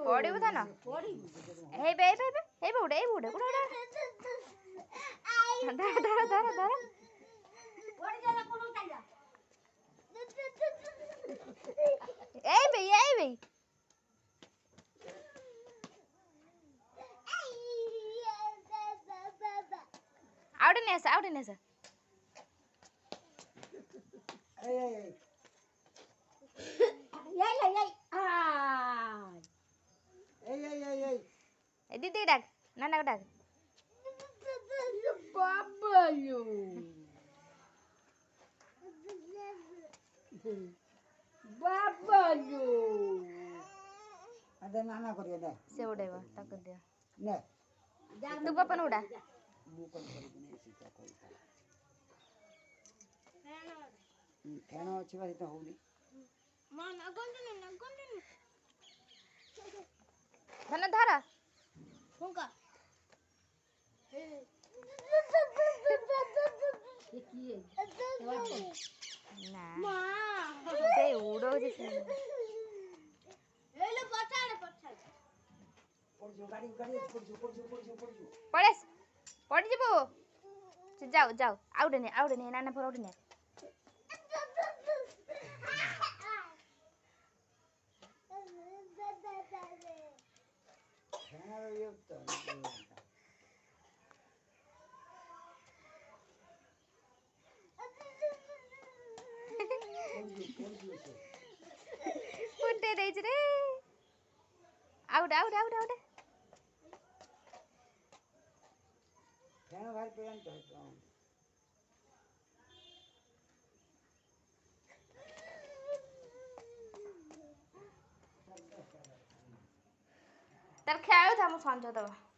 पड़ू था ना उड़े उड़े धर धर धर धर भाई out in this didi dag nana dag बाबालो अरे नाना करियो ने से उड़ेवा तक दे ने तू पपन उड़ा मु कोन करियो सीता कोई फेनो अछि बारी तो होनी मन अगंदन धन धारा हुंका ना मां से उड़ो जैसे एले पछाड़ पड़ जो गाड़ी पड़ जो पड़ेस पड़ जीबो जाओ आउडने नाना पर आउडने पुट्टे देछ रे आउट फेनो भाई पेन तो तर ख्यायो था म सन्च दबा